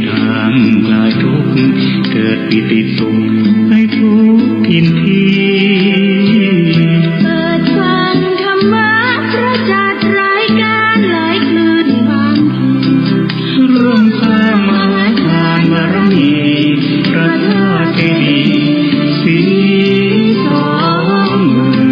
ทางคลายทุกข์เกิดปิติสุขให้ทุกทินทีเปิดฟังธรรมะพระจัดรายการหลายคลื่นความร่วมสร้างมหาทานบารมีพระธาตุเจดีย์สีสองเมื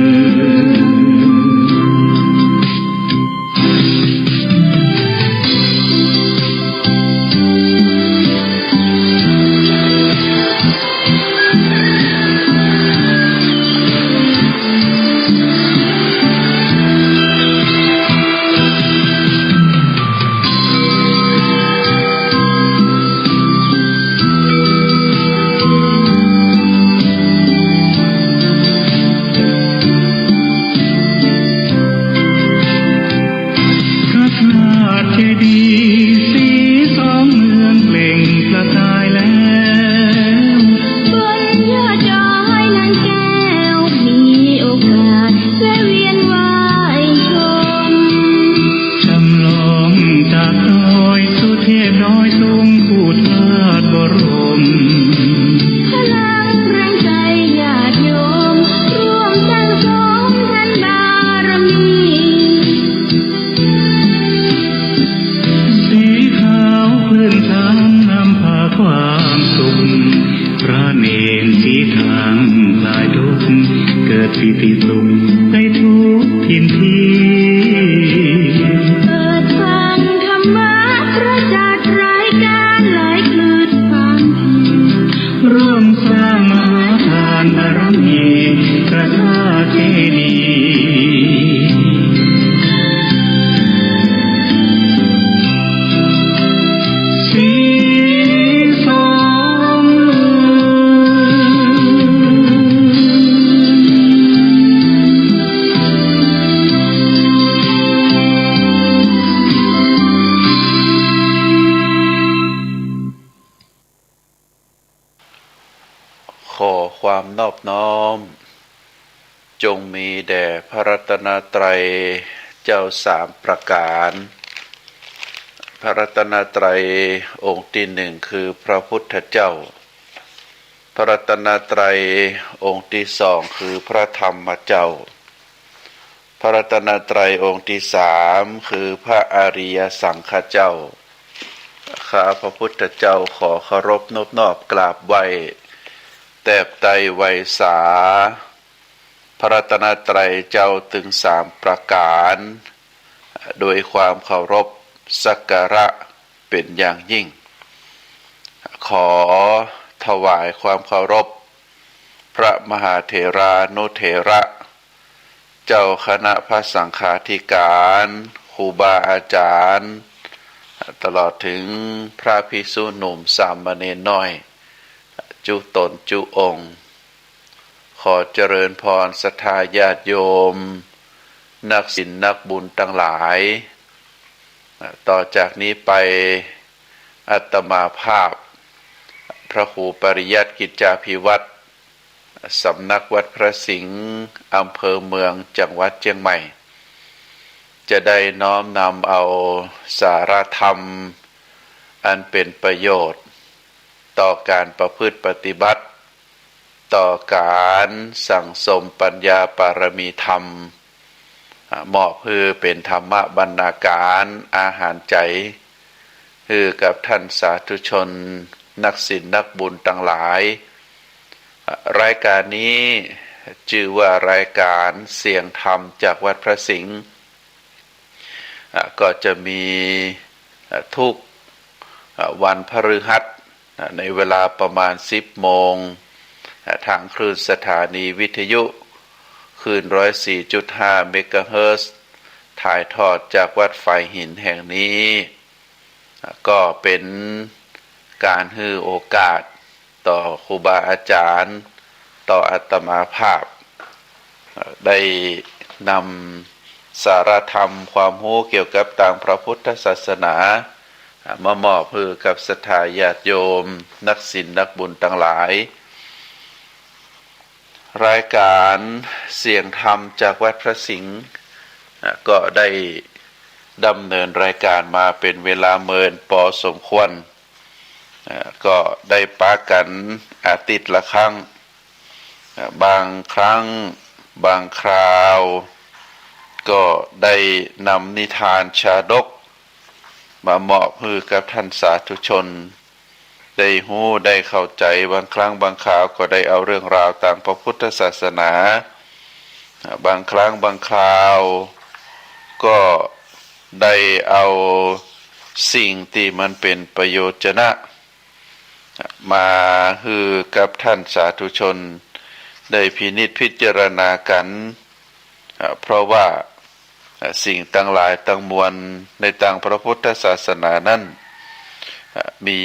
ปิติสุขให้ทุกทินทีเปิดฟังธรรมะพระจัดรายการหลายคลื่นความร่วมสร้างมหาทานบารมีพระธาตุเจดีย์สีสองขอความนอบน้อมจงมีแด่พระรัตนตรัยเจ้าสามประการพระรัตนตรัยองค์ที่หนึ่งคือพระพุทธเจ้าพระรัตนตรัยองค์ที่สองคือพระธรรมเจ้าพระรัตนตรัยองค์ที่สามคือพระอริยสังฆเจ้าข้าพระพุทธเจ้าขอเคารพนอบนอบกราบไหว้แตบไตรไวสาพระรัตนตรัยเจ้าถึงสามประการโดยความเคารพสักการะเป็นอย่างยิ่งขอถวายความเคารพพระมหาเถรานุเถระเจ้าคณะพระสังฆาธิการครูบาอาจารย์ตลอดถึงพระภิกษุหนุ่มสามเณรน้อยจุตนจุองค์ขอเจริญพรศรัทธาญาติโยมนักศีลนักบุญทั้งหลายต่อจากนี้ไปอาตมาภาพพระครูปริยัติกิจจาภิวัตรสำนักวัดพระสิงห์อำเภอเมืองจังหวัดเชียงใหม่จะได้น้อมนำเอาสาระธรรมอันเป็นประโยชน์ต่อการประพฤติปฏิบัติต่อการสั่งสมปัญญาปารมีธรรมเหมาะเพื่อเป็นธรรมบรรณาการอาหารใจคือกับท่านสาธุชนนักศีลนักบุญทั้งหลายรายการนี้ชื่อว่ารายการเสียงธรรมจากวัดพระสิงห์ก็จะมีทุกวันพฤหัสในเวลาประมาณ10 โมงทางคลื่นสถานีวิทยุคลื่น 104.5 เมกะเฮิรตซ์ถ่ายทอดจากวัดไฟหินแห่งนี้ก็เป็นการให้โอกาสต่อครูบาอาจารย์ต่ออาตมาภาพได้นำสาระธรรมความรู้เกี่ยวกับทางพระพุทธศาสนามามอบให้กับศรัทธาญาติโยมนักศีลนักบุญทั้งหลายรายการเสียงธรรมจากวัดพระสิงห์ก็ได้ดำเนินรายการมาเป็นเวลาเมินพอสมควร ก็ได้ปากันอาทิตย์ละครั้งบางครั้งบางคราวก็ได้นำนิทานชาดกมามอบให้กับท่านสาธุชนได้ฮู้ได้เข้าใจบางครั้งบางคราวก็ได้เอาเรื่องราวตามพระพุทธศาสนาบางครั้งบางคราวก็ได้เอาสิ่งที่มันเป็นประโยชนะมาให้กับท่านสาธุชนได้พินิจพิจารณากันเพราะว่าสิ่งต่างหลายต่างมวลในทางพระพุทธศาสนานั้นมี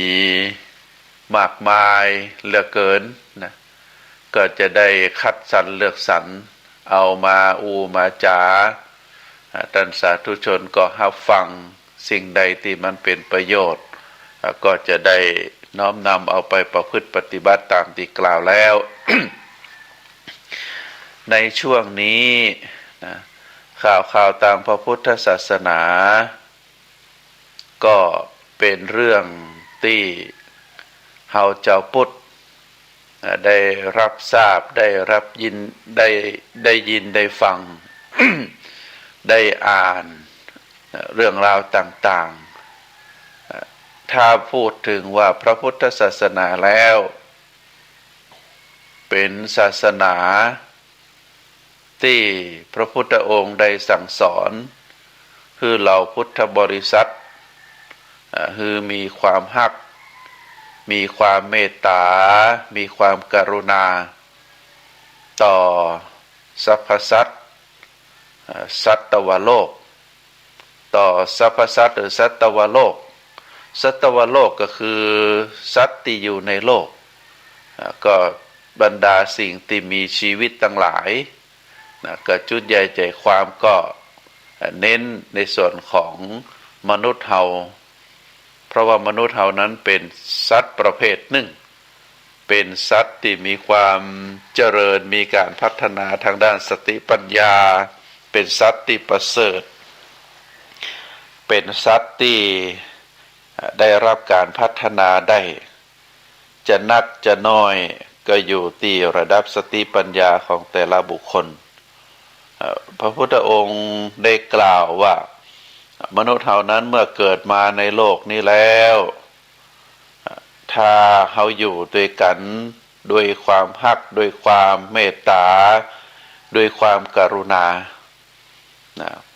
มากมายเหลือเกินนะก็จะได้คัดสรรเลือกสรรเอามามาจาท่านสาธุชนก็รับฟังสิ่งใดที่มันเป็นประโยชน์ก็จะได้น้อมนำเอาไปประพฤติปฏิบัติตามที่กล่าวแล้ว ในช่วงนี้นะข่าวตามพระพุทธศาสนาก็เป็นเรื่องที่เฮาเจ้าพุทธได้รับทราบได้รับยินได้ยินได้ฟัง ได้อ่านเรื่องราวต่างๆถ้าพูดถึงว่าพระพุทธศาสนาแล้วเป็นศาสนาที่พระพุทธองค์ได้สั่งสอนคือเหล่าพุทธบริษัทคือมีความฮักมีความเมตตามีความกรุณาต่อสรรพสัตว์สัตวโลกต่อสรรพสัตว์หรือสัตวโลกสัตวโลกก็คือสัตว์ที่อยู่ในโลกก็บรรดาสิ่งที่มีชีวิตทั้งหลายก็จุดใหญ่ใจความก็เน้นในส่วนของมนุษย์เฮาเพราะว่ามนุษย์เฮานั้นเป็นสัตว์ประเภทหนึ่งเป็นสัตว์ที่มีความเจริญมีการพัฒนาทางด้านสติปัญญาเป็นสัตว์ที่ประเสริฐเป็นสัตว์ที่ได้รับการพัฒนาได้จะนักจะน้อยก็อยู่ที่ระดับสติปัญญาของแต่ละบุคคลพระพุทธองค์ได้กล่าวว่ามนุษย์เฮานั้นเมื่อเกิดมาในโลกนี้แล้วถ้าเฮาอยู่ด้วยกันด้วยความฮักด้วยความเมตตาด้วยความกรุณา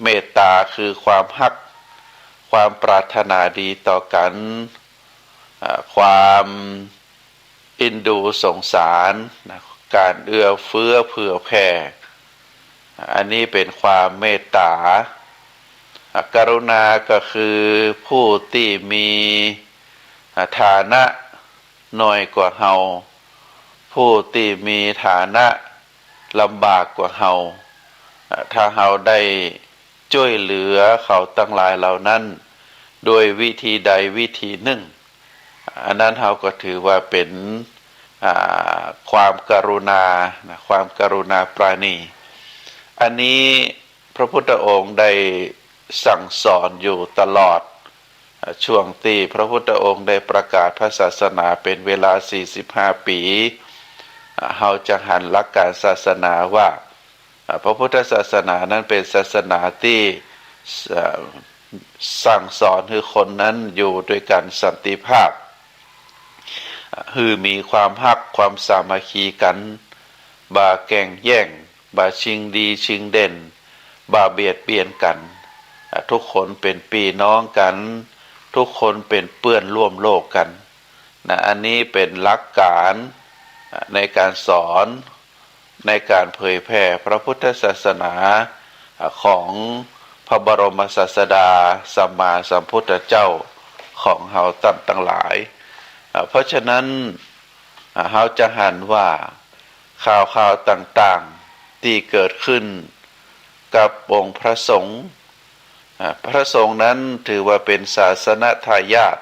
เมตตาคือความฮักความปรารถนาดีต่อกันความเอ็นดูสงสารการเอื้อเฟื้อเผื่อแผ่อันนี้เป็นความเมตตากรุณาก็คือผู้ที่มีฐานะน้อยกว่าเฮาผู้ที่มีฐานะลำบากกว่าเฮาถ้าเฮาได้ช่วยเหลือเขาตั้งหลายเหล่านั้นโดยวิธีใดวิธีหนึ่งอันนั้นเฮาก็ถือว่าเป็นความกรุณาความกรุณาปราณีอันนี้พระพุทธองค์ได้สั่งสอนอยู่ตลอดช่วงที่พระพุทธองค์ได้ประกาศพระศาสนาเป็นเวลา45ปีเฮาจะหันหลักการศาสนาว่าพระพุทธศาสนานั้นเป็นศาสนาที่สั่งสอนให้คนนั้นอยู่ด้วยกันสันติภาพคือมีความฮักความสามัคคีกันบ่าแก่งแย่งบ่าชิงดีชิงเด่นบ่าเบียดเบียนกันทุกคนเป็นพี่น้องกันทุกคนเป็นเพื่อนร่วมโลกกันอันนี้เป็นหลักการในการสอนในการเผยแผ่พระพุทธศาสนาของพระบรมศาสดาสัมมาสัมพุทธเจ้าของเฮาตั้งหลายเพราะฉะนั้นเฮาจะหันว่าข่าวต่างๆที่เกิดขึ้นกับองค์พระสงฆ์พระสงฆ์นั้นถือว่าเป็นศาสนทายาท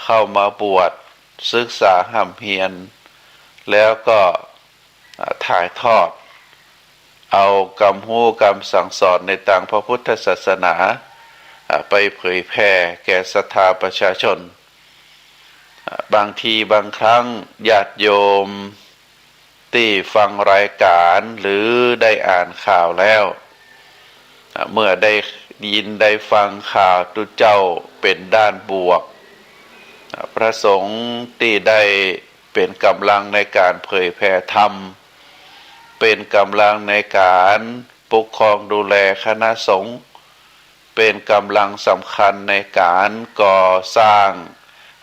เข้ามาบวชศึกษาห่ำเฮียนแล้วก็ถ่ายทอดเอากรรมหู้กรรมสั่งสอนในทางพระพุทธศาสนาไปเผยแผ่แก่ศรัทธาประชาชน บางทีบางครั้งญาติโยมที่ฟังรายการหรือได้อ่านข่าวแล้วเมื่อได้ยินได้ฟังข่าวตุเจ้าเป็นด้านบวกพระสงฆ์ที่ได้เป็นกำลังในการเผยแผ่ธรรมเป็นกำลังในการปกครองดูแลคณะสงฆ์เป็นกำลังสำคัญในการก่อสร้าง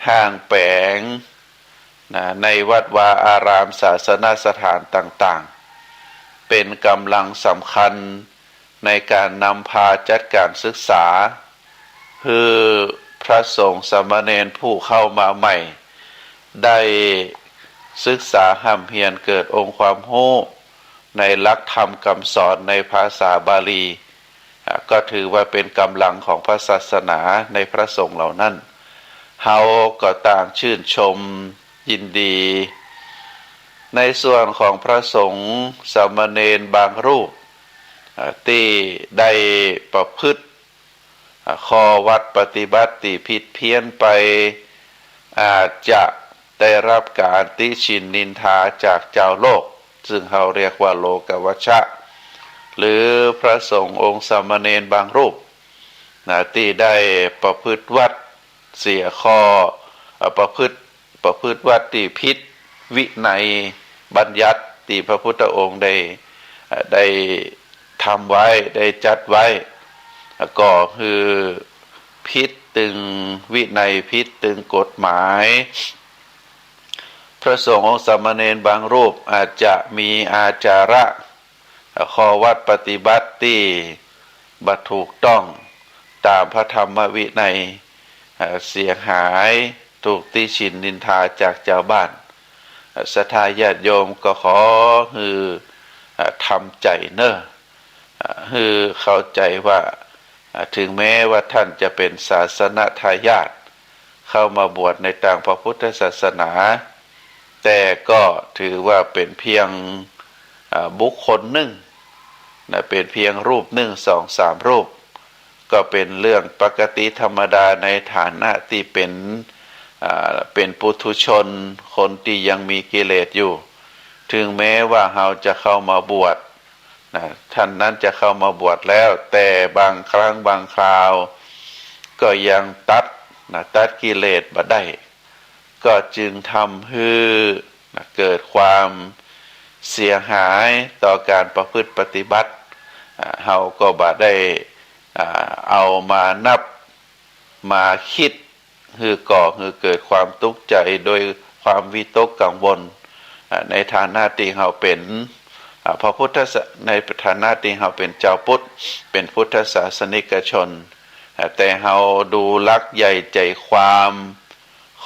ห้างแปลงในวัดวาอารามศาสนสถานต่างๆเป็นกำลังสำคัญในการนำพาจัดการศึกษาคือพระสงฆ์สามเณรผู้เข้ามาใหม่ได้ศึกษาห้ำเพียรเกิดองค์ความรู้ในหลักธรรมคำสอนในภาษาบาลีก็ถือว่าเป็นกำลังของพระศาสนาในพระสงฆ์เหล่านั้นเฮาก็ต่างชื่นชมยินดีในส่วนของพระสงฆ์สามเณรบางรูปที่ได้ประพฤติข้อวัดปฏิบัติที่ผิดเพี้ยนไปอาจจะได้รับการติฉินนินทาจากเจ้าโลกซึ่งเขาเรียกว่าโลกวัชชะหรือพระสงฆ์องค์สามเณรบางรูปที่ได้ประพฤติวัดเสียข้อประพฤติวัดที่ผิดวินัยบัญญัติที่พระพุทธองค์ได้ทำไว้ได้จัดไว้ก็คือผิดตึงวินัยผิดตึงกฎหมายพระสงฆ์องค์สามเณรบางรูปอาจจะมีอาจาระข้อวัดปฏิบัติที่บ่ถูกต้องตามพระธรรมวินัยเสียหายถูกติฉินนินทาจากชาวบ้านศรัทธาญาติโยมก็ขอคือทำใจเนอะคือเข้าใจว่าถึงแม้ว่าท่านจะเป็นศาสนทายาทเข้ามาบวชในทางพระพุทธศาสนาแต่ก็ถือว่าเป็นเพียงบุคคลหนึ่งเป็นเพียงรูปหนึ่งสองสามรูปก็เป็นเรื่องปกติธรรมดาในฐานะที่เป็นปุถุชนคนที่ยังมีกิเลสอยู่ถึงแม้ว่าเราจะเข้ามาบวชท่านนั้นจะเข้ามาบวชแล้วแต่บางครั้งบางคราวก็ยังตัดกิเลสบ่ได้ก็จึงทำให้เกิดความเสียหายต่อการประพฤติปฏิบัติเราก็บ่ได้เอามานับมาคิดคือเกิดความทุกข์ใจโดยความวิตกกังวลในฐานะที่เราเป็นพระพุทธในฐานะที่เราเป็นเจ้าพุทธเป็นพุทธศาสนิกชนแต่เราดูหลักใหญ่ใจความ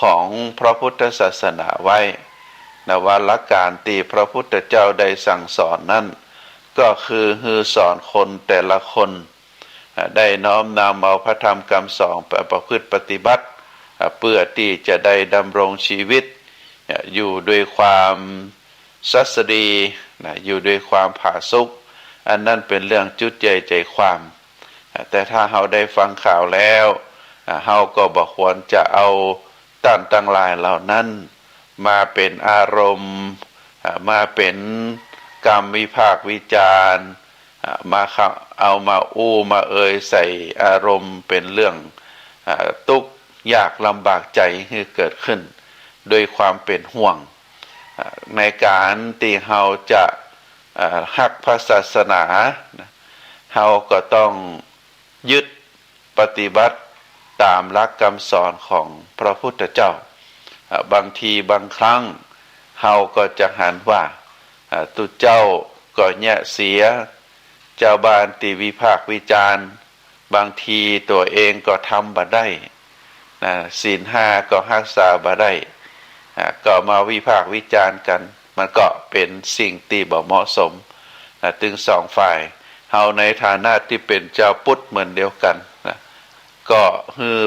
ของพระพุทธศาสนาไว้ว่าหลักการที่พระพุทธเจ้าได้สั่งสอนนั้นก็คือสอนคนแต่ละคนได้น้อมนำเอาพระธรรมคำสอนไปประพฤติปฏิบัติเพื่อที่จะได้ดำรงชีวิตอยู่ด้วยความสัสดีอยู่ด้วยความผาสุกอันนั้นเป็นเรื่องจุดใหญ่ใจความแต่ถ้าเราได้ฟังข่าวแล้วเราก็บ่ควรจะเอาต้านตั้งหลายเหล่านั้นมาเป็นอารมณ์มาเป็นกรรมวิพากษ์วิจารณ์มาเอามามาเอ่ยใส่อารมณ์เป็นเรื่องทุกข์ยากลำบากใจที่เกิดขึ้นโดยความเป็นห่วงในการที่เราจะฮักพระศาสนาเราก็ต้องยึดปฏิบัติตามหลักคำสอนของพระพุทธเจ้าบางทีบางครั้งเราก็จะหันว่าตุเจ้าก็เนี่ยเสียเจ้าบ้านที่วิพากษ์วิจารณ์บางทีตัวเองก็ทำบ่ได้ศีลห้าก็รักษาบ่ได้ก็มาวิพากษ์วิจารณ์กันมันก็เป็นสิ่งที่บ่เหมาะสมถึงสองฝ่ายเฮาในฐานะที่เป็นเจ้าพุทธเหมือนเดียวกันก็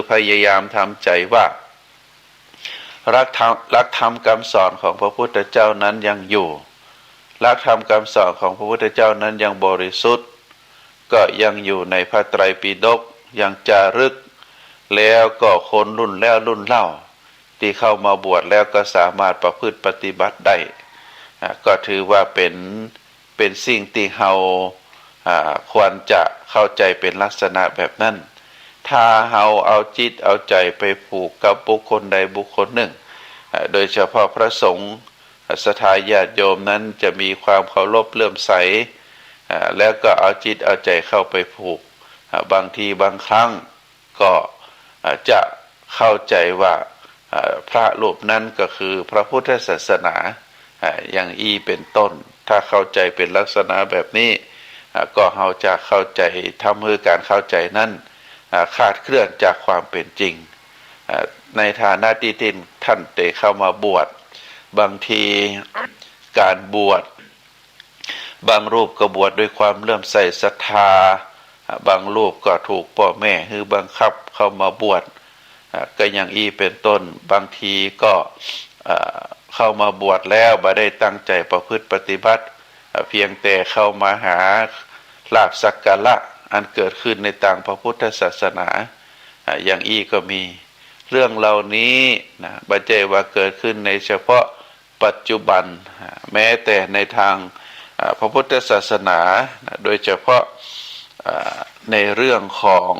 พยายามทำใจว่าหลักธรรมคำสอนของพระพุทธเจ้านั้นยังอยู่หลักธรรมคำสอนของพระพุทธเจ้านั้นยังบริสุทธิ์ก็ยังอยู่ในพระไตรปิฎกยังจารึกแล้วก็คนรุ่นแล้วรุ่นเล่า ท ที่เข้ามาบวชแล้วก็สามารถประพฤติปฏิบัติได้ก็ถือว่าเป็นสิ่งที่เราควรจะเข้าใจเป็นลักษณะแบบนั้นถ้าเราเอาจิตเอาใจไปผูกกับบุคคลใดบุคคลหนึ่งโดยเฉพาะพระสงฆ์ศรัทธาญาติโยมนั้นจะมีความเคารพเลื่อมใสแล้วก็เอาจิตเอาใจเข้าไปผูกบางทีบางครั้งก็จะเข้าใจว่าพระรูปนั้นก็คือพระพุทธศาสนาอย่างเป็นต้นถ้าเข้าใจเป็นลักษณะแบบนี้ก็เราจะเข้าใจทำให้การเข้าใจนั้นคลาดเคลื่อนจากความเป็นจริงในฐานะที่ท่านได้เข้ามาบวชบางทีการบวชบางรูปก็บวชด้วยความเลื่อมใสศรัทธาบางรูปก็ถูกพ่อแม่คือบังคับเข้ามาบวชก็อย่างเป็นต้นบางทีก็เข้ามาบวชแล้วบ่ได้ตั้งใจประพฤติปฏิบัติเพียงแต่เข้ามาหาลาภสักการะอันเกิดขึ้นในต่างพระพุทธศาสนาอย่างก็มีเรื่องเหล่านี้นะบ่ใช่ว่าเกิดขึ้นในเฉพาะปัจจุบันแม้แต่ในทางพระพุทธศาสนาโดยเฉพาะในเรื่องของ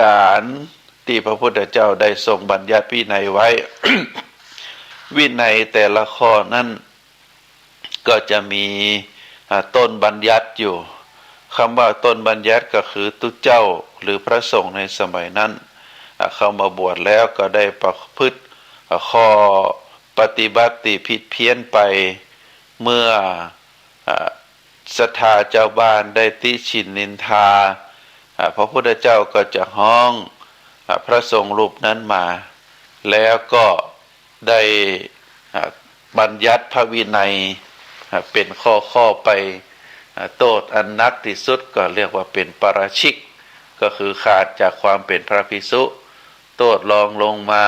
การที่พระพุทธเจ้าได้ทรงบัญญัติวินัยไว้ วินัยแต่ละข้อนั้นก็จะมีต้นบัญญัติอยู่คำว่าต้นบัญญัติก็คือตุเจ้าหรือพระสงฆ์ในสมัยนั้นเข้ามาบวชแล้วก็ได้ประพฤติข้อปฏิบัติที่ผิดเพี้ยนไปเมื่อศรัทธาเจ้าบ้านได้ติฉินนินทาพระพุทธเจ้าก็จะห้องพระสงฆ์รูปนั้นมาแล้วก็ได้บัญญัติพระวินัยเป็นข้อไปโทษอันนักที่สุดก็เรียกว่าเป็นปาราชิกก็คือขาดจากความเป็นพระภิกษุโทษรองลงมา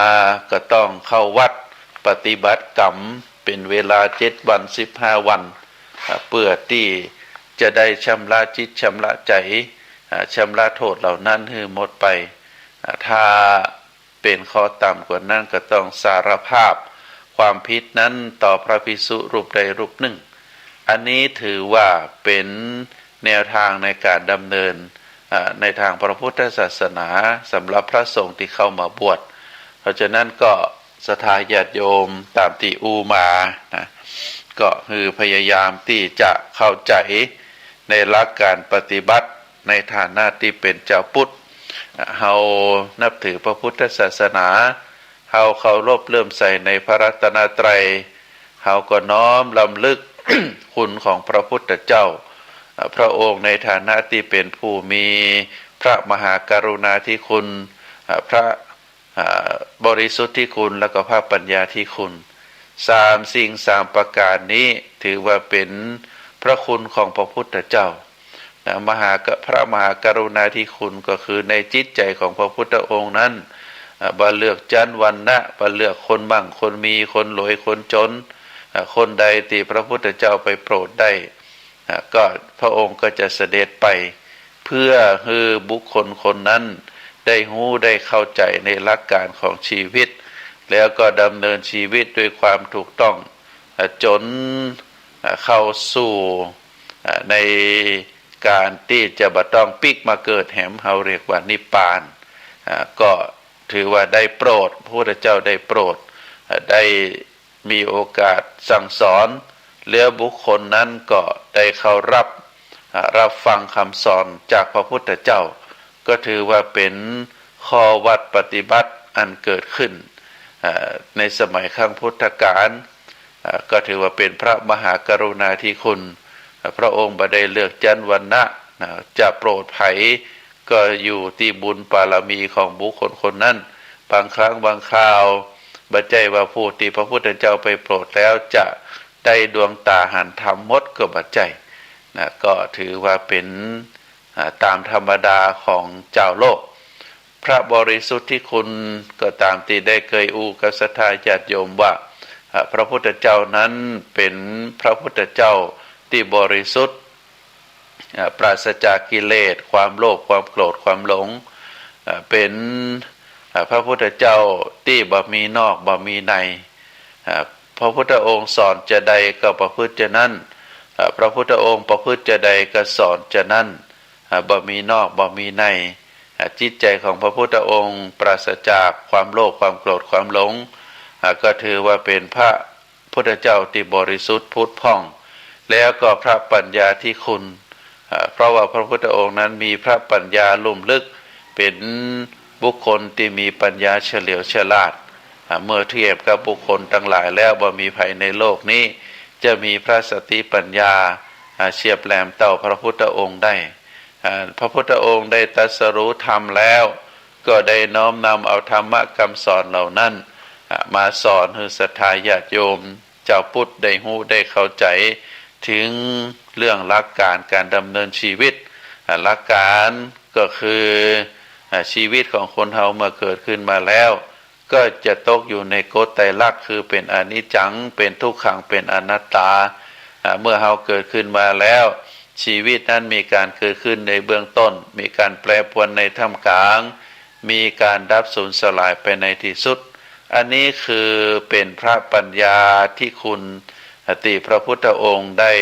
ก็ต้องเข้าวัดปฏิบัติกรรมเป็นเวลา7 วัน 15 วันเพื่อที่จะได้ชำระจิตชำระใจชำระโทษเหล่านั้นให้หมดไปถ้าเป็นข้อต่ำกว่านั้นก็ต้องสารภาพความผิดนั้นต่อพระภิกษุรูปใดรูปหนึ่งอันนี้ถือว่าเป็นแนวทางในการดำเนินในทางพระพุทธศาสนาสำหรับพระสงฆ์ที่เข้ามาบวชเพราะฉะนั้นก็ศรัทธาญาติโยมตามที่มานะก็คือพยายามที่จะเข้าใจในหลักการปฏิบัติในฐานะที่เป็นเจ้าพุทธเฮานับถือพระพุทธศาสนาเฮาเคารพเลื่อมใสในพระรัตนตรัยเฮาก็น้อมรำลึก คุณของพระพุทธเจ้าพระองค์ในฐานะที่เป็นผู้มีพระมหากรุณาธิคุณพระบริสุทธิคุณและก็พระปัญญาธิคุณ3 สิ่ง 3 ประการนี้ถือว่าเป็นพระคุณของพระพุทธเจ้าพระมหากรุณาธิคุณก็คือในจิตใจของพระพุทธองค์นั้นบ่เลือกชั้นวรรณะบ่เลือกคนมั่งคนมีคนรวยคนจนคนใดที่พระพุทธเจ้าไปโปรดได้ก็พระองค์ก็จะเสด็จไปเพื่อให้บุคคลคนนั้นได้รู้ได้เข้าใจในหลักการของชีวิตแล้วก็ดำเนินชีวิตด้วยความถูกต้องจนเข้าสู่ในการที่จะบ่ต้องปิกมาเกิดแหมเฮาเรียกว่านิพพานก็ถือว่าได้โปรดพระพุทธเจ้าได้โปรดได้มีโอกาสสั่งสอนแล้วบุคคลนั้นก็ได้เข้ารับฟังคำสอนจากพระพุทธเจ้าก็ถือว่าเป็นข้อวัดปฏิบัติอันเกิดขึ้นในสมัยครั้งพุทธกาลก็ถือว่าเป็นพระมหากรุณาธิคุณพระองค์บ่ได้เลือกชั้นวรรณะจะโปรดไผก็อยู่ที่บุญบารมีของบุคคลคนนั้นบางครั้งบางคราวบ่ใช่ว่าผู้ที่พระพุทธเจ้าไปโปรดแล้วจะได้ดวงตาหันธรรมหมดก็บ่ใช่ก็ถือว่าเป็นตามธรรมดาของเจ้าโลกพระบริสุทธิคุณก็ตามที่ได้เคยกับศรัทธาญาติโยมว่าพระพุทธเจ้านั้นเป็นพระพุทธเจ้าที่บริสุทธิ์ปราศจากกิเลสความโลภความโกรธความหลงเป็น พระพุทธเจ้าที่บ่มีนอกบ่มีในพระพุทธองค์สอนจะใดก็ประพฤติจะนั้นพระพุทธองค์ประพฤติจะใดก็สอนจะนั้นบ่มีนอกบ่มีในจิตใจของพระพุทธองค์ปราศจากความโลภความโกรธความหลงก็ถือว่าเป็นพระพุทธเจ้าที่บริสุทธิ์พุทธพ่องแล้วก็พระปัญญาที่คุณเพราะว่าพระพุทธองค์นั้นมีพระปัญญาลุ่มลึกเป็นบุคคลที่มีปัญญาเฉลียวฉลาดเมื่อเทียบกับบุคคลทั้งหลายแล้วบ่มีภัยในโลกนี้จะมีพระสติปัญญาเฉียบแหลมเต่าพระพุทธองค์ได้พระพุทธองค์ได้ตรัสรู้ธรรมแล้วก็ได้น้อมนำเอาธรรมะคำสอนเหล่านั้นมาสอนให้ศรัทธาญาติโยมเจ้าพุทธได้รู้ได้เข้าใจถึงเรื่องหลักการการดำเนินชีวิตหลักการก็คือชีวิตของคนเฮาเมื่อเกิดขึ้นมาแล้วก็จะตกอยู่ในกฎไตรลักษณ์คือเป็นอนิจจังเป็นทุกขังเป็นอนัตตาเมื่อเฮาเกิดขึ้นมาแล้วชีวิตนั้นมีการเกิดขึ้นในเบื้องต้นมีการแปรปรวนในท่ามกลางมีการดับสูญสลายไปในที่สุดอันนี้คือเป็นพระปัญญาที่คุณที่พระพุทธองค์ได้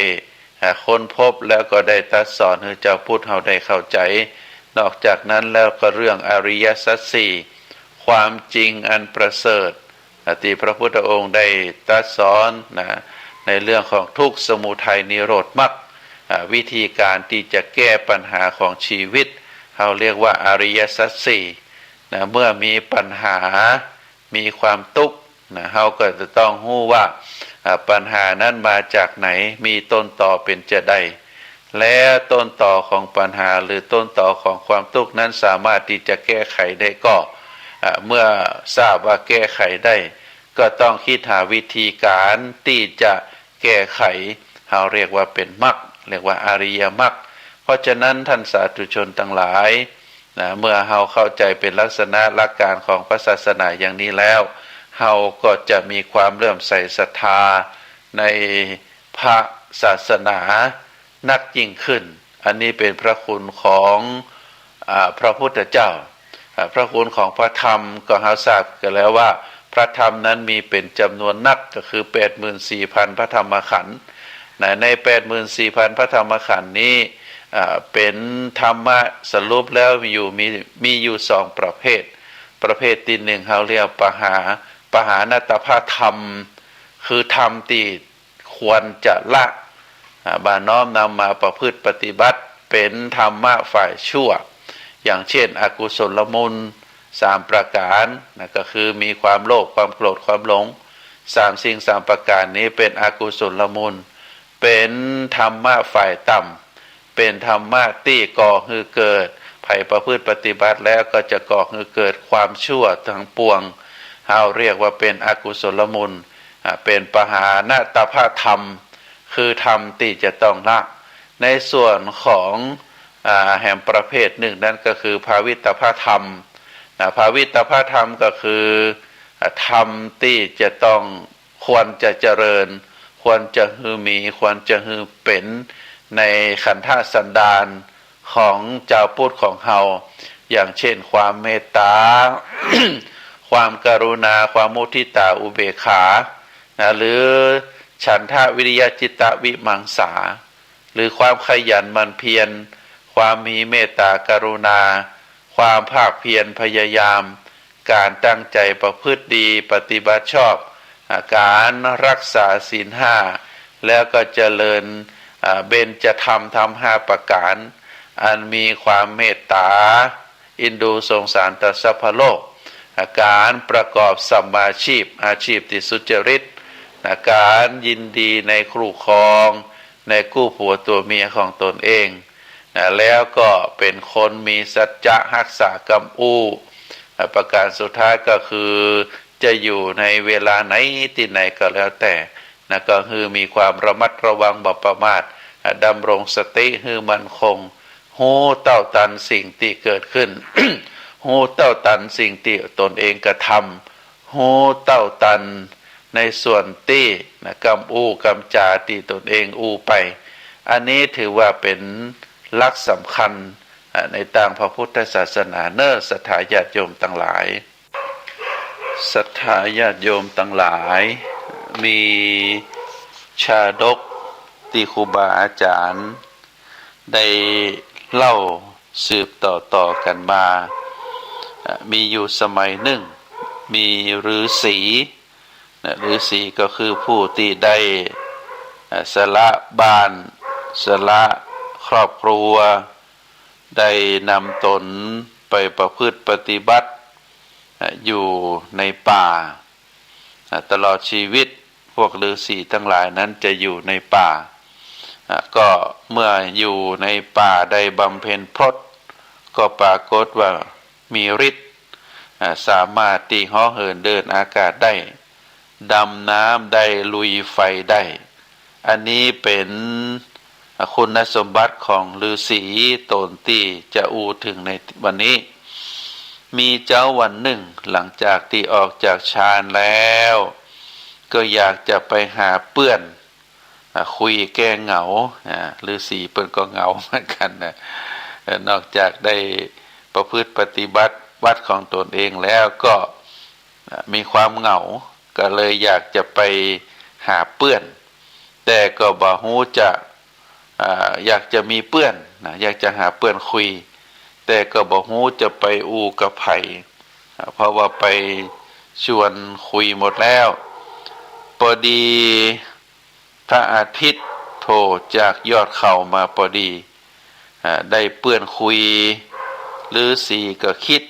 ค้นพบแล้วก็ได้ตรัสสอนให้เจ้าพุทธเฮาได้เข้าใจนอกจากนั้นแล้วก็เรื่องอริยสัจสี่ความจริงอันประเสริฐที่พระพุทธองค์ได้ตรัสสอนในเรื่องของทุกข์สมุทัยนิโรธมรรควิธีการที่จะแก้ปัญหาของชีวิตเราเรียกว่าอริยสัจสี่เมื่อมีปัญหามีความทุกข์เราก็จะต้องรู้ว่าปัญหานั้นมาจากไหนมีต้นต่อเป็นจะใดและต้นต่อของปัญหาหรือต้นต่อของความทุกข์นั้นสามารถที่จะแก้ไขได้ก็เมื่อทราบว่าแก้ไขได้ก็ต้องคิดหาวิธีการที่จะแก้ไขเราเรียกว่าเป็นมรรคเรียกว่าอริยมรรคเพราะฉะนั้นท่านสาธุชนทั้งหลายเมื่อเราเข้าใจเป็นลักษณะหลักการของพระศาสนาอย่างนี้แล้วเราก็จะมีความเลื่อมใสศรัทธาในพระศาสนานักยิ่งขึ้นอันนี้เป็นพระคุณของพระพุทธเจ้าพระคุณของพระธรรมก็เราทราบกันแล้วว่าพระธรรมนั้นมีเป็นจำนวนนักก็คือ 84,000 พระธรรมขันธ์ใน 84,000 พระธรรมขันธ์นี้เป็นธรรมะสรุปแล้วมีอยู่สองประเภทที่หนึ่งเขาเรียกปหานตภธรรมคือธรรมที่ควรจะละบาน้อมนำมาประพฤติปฏิบัติเป็นธรรมะฝ่ายชั่วอย่างเช่นอกุศลมูล3ประการก็คือมีความโลภความโกรธความหลง3สิ่ง3ประการนี้เป็นอกุศลมูลเป็นธรรมะฝ่ายต่ำเป็นธรรมะที่ก่อให้เกิดภัยประพฤติปฏิบัติแล้วก็จะก่อให้เกิดความชั่วทั้งปวงเราเรียกว่าเป็นอกุศลมูลเป็นปหานตภธรรมคือธรรมที่จะต้องละในส่วนของแห่งประเภทหนึ่งนั้นก็คือภาวิตภธรรมภาวิตภธรรมก็คือธรรมที่จะต้องควรจะเจริญควรจะฮือมีควรจะฮือเป็นในขันธสันดานของเจ้าพุทธของเฮาอย่างเช่นความเมตตา ความกรุณาความมุทิตาอุเบกขาหรือฉันทะวิริยะจิตตวิมังสาหรือความขยันหมั่นเพียรความมีเมตตากรุณาความภาคเพียรพยายามการตั้งใจประพฤติดีปฏิบัติชอบการรักษาศีล5แล้วก็เจริญเบญจธรรม5ประการอันมีความเมตตาอินดูสงสารต่อสรรพโลกการประกอบสัมมาชีพอาชีพที่สุจริตการยินดีในคู่ครองในคู่ผัวตัวเมียของตนเองแล้วก็เป็นคนมีสัจจะรักษากรรมประการสุดท้ายก็คือจะอยู่ในเวลาไหนที่ไหนก็แล้วแต่ก็คือมีความระมัดระวังบ่ประมาทดำรงสติให้มั่นคงหูเต้าตันสิ่งที่เกิดขึ้น หูเต้าตันสิ่งที่ตนเองกระทำหูเต้าตันในส่วนที่กรรมกรรมจาที่ตนเองไปอันนี้ถือว่าเป็นหลักสำคัญในทางพระพุทธศาสนาเนอศรัทธาญาติโยมทั้งหลาย ศรัทธาญาติโยมทั้งหลายมีชาดกที่ครูบาอาจารย์ได้เล่าสืบต่อกันมามีอยู่สมัยหนึ่งมีฤาษีฤาษีก็คือผู้ที่ได้สละบ้านสละครอบครัวได้นำตนไปประพฤติปฏิบัติอยู่ในป่าตลอดชีวิตพวกฤาษีทั้งหลายนั้นจะอยู่ในป่าก็เมื่ออยู่ในป่าได้บำเพ็ญพรตก็ปรากฏว่ามีฤทธิ์สามารถที่เหาะเหินเดินอากาศได้ดำน้ำได้ลุยไฟได้อันนี้เป็นคุณสมบัติของฤาษีตนที่จะอูถึงในวันนี้มีเจ้าวันหนึ่งหลังจากที่ออกจากฌานแล้วก็อยากจะไปหาเพื่อนคุยแก้เหงาฤาษีเปิ้นก็เหงาเหมือนกันนะนอกจากได้ประพฤติปฏิบัติวัดของตนเองแล้วก็มีความเหงาก็เลยอยากจะไปหาเพื่อนแต่ก็บ่ฮู้จะอยากจะมีเพื่อนอยากจะหาเพื่อนคุยแต่ก็บ่ฮู้จะไปอู่กับไผเพราะว่าไปชวนคุยหมดแล้วพอดีพระอาทิตย์โผล่จากยอดเขามาพอดีได้เพื่อนคุยฤาษีก็คิด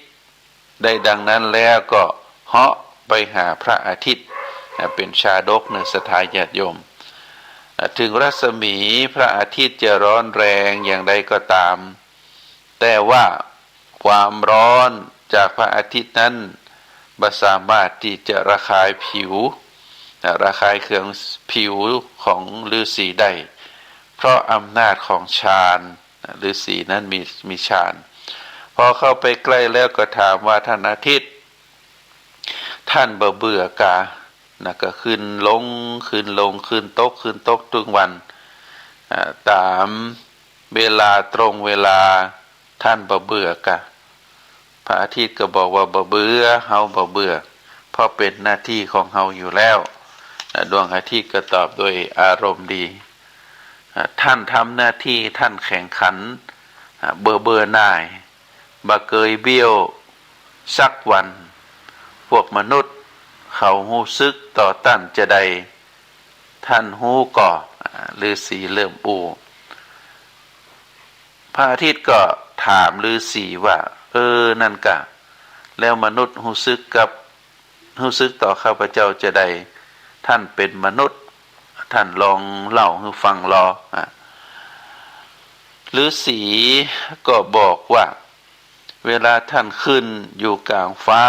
ได้ดังนั้นแล้วก็เหาะไปหาพระอาทิตย์เป็นชาดกในศรัทธาญาติโยมถึงรัศมีพระอาทิตย์จะร้อนแรงอย่างใดก็ตามแต่ว่าความร้อนจากพระอาทิตย์นั้นบ่สามารถที่จะระคายผิวระคายเคืองผิวของฤาษีได้เพราะอำนาจของฌานฤาษีนั้นมีฌานพอเข้าไปใกล้แล้วก็ถามว่าท่านอาทิตย์ท่านเบื่อกะก็ขึ้นลงขึ้นลงขึ้นตกขึ้นตกทุกวันตามเวลาตรงเวลาท่านเบื่อกะพระอาทิตย์ก็บอกว่าเบื่อเฮาเบื่อเพราะเป็นหน้าที่ของเฮาอยู่แล้วดวงอาทิตย์ก็ตอบโดยอารมณ์ดีท่านทำหน้าที่ท่านแข่งขันเบื่อหน่ายบ่เคยเบี้ยวสักวันพวกมนุษย์เขาฮู้ซึกต่อต้านจะใดท่านฮู้ก่อฤาษีเริ่มอูพระอาทิตย์ก็ถามฤาษีว่านั่นกะแล้วมนุษย์ฮู้ซึกต่อข้าพเจ้าจะใดท่านเป็นมนุษย์ท่านลองเล่าให้ฟังรอฤาษีก็บอกว่าเวลาท่านขึ้นอยู่กลางฟ้า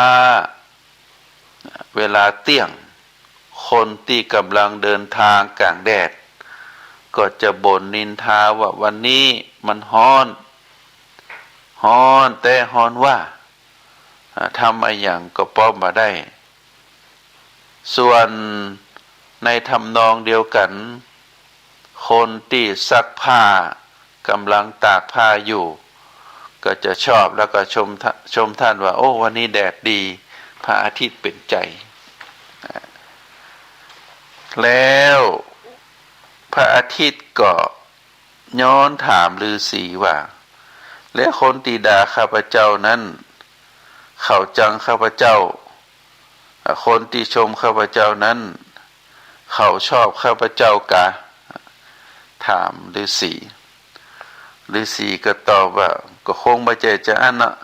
เวลาเตี้ยงคนที่กำลังเดินทางกลางแดดก็จะบ่นนินทาว่าวันนี้มันร้อนแต่ร้อนว่าทำอะไรอย่างก็ป้อมมาได้ส่วนในทำนองเดียวกันคนที่ซักผ้ากำลังตากผ้าอยู่ก็จะชอบแล้วก็ชมท่านว่าโอ้วันนี้แดดดีพระอาทิตย์เป็นใจแล้วพระอาทิตย์ก็ย้อนถามฤาษีว่าและคนที่ด่าข้าพเจ้านั้นเขาจังข้าพเจ้าคนที่ชมข้าพเจ้านั้นเขาชอบข้าพเจ้ากะถามฤาษีก็ตอบว่าก็คงบ่ใจจะอันน่ะ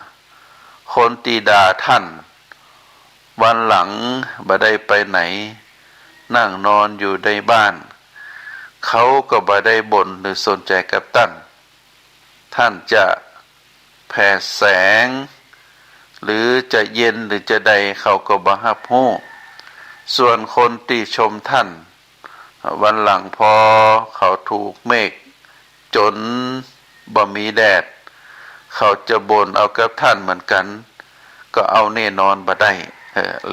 คนที่ด่าท่านวันหลังบ่ได้ไปไหนนั่งนอนอยู่ในบ้านเขาก็บ่ได้บ่นหรือสนใจกับท่านจะแผ่แสงหรือจะเย็นหรือจะใดเขาก็บ่รับรู้ส่วนคนที่ชมท่านวันหลังพอเขาถูกเมฆจนบ่มีแดดเขาจะบ่นเอากับท่านเหมือนกันก็เอาแน่นอนบ่ได้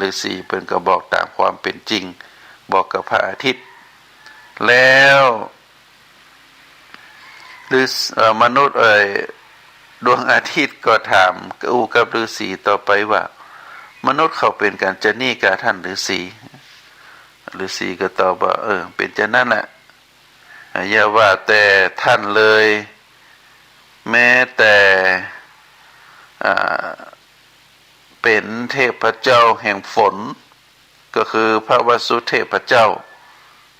ฤาษีเพิ่นก็บอกตามความเป็นจริงบอกกับพระอาทิตย์แล้วมนุษย์ดวงอาทิตย์ก็ถามกับฤาษีต่อไปว่า มนุษย์เขาเป็นกันจะนี่กับท่านฤาษีก็ตอบว่าเป็นจะนั่นแหละอย่าว่าแต่ท่านเลยแม้แต่เป็นเทพเจ้าแห่งฝนก็คือพระวสุเทพเจ้า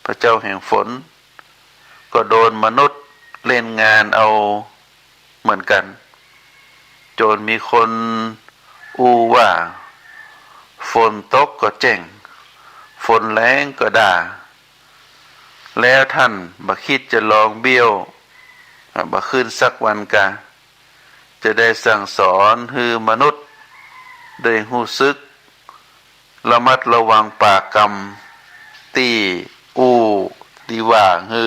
พระเจ้าแห่งฝนก็โดนมนุษย์เล่นงานเอาเหมือนกันจนมีคนว่าฝนตกก็แจ้งฝนแรงก็ด่าแล้วท่านบ่คิดจะลองเบี้ยวบ่ขึ้นสักวันกะจะได้สั่งสอนให้มนุษย์ได้รู้สึกระมัดระวังปากกรรมที่ที่ว่าให้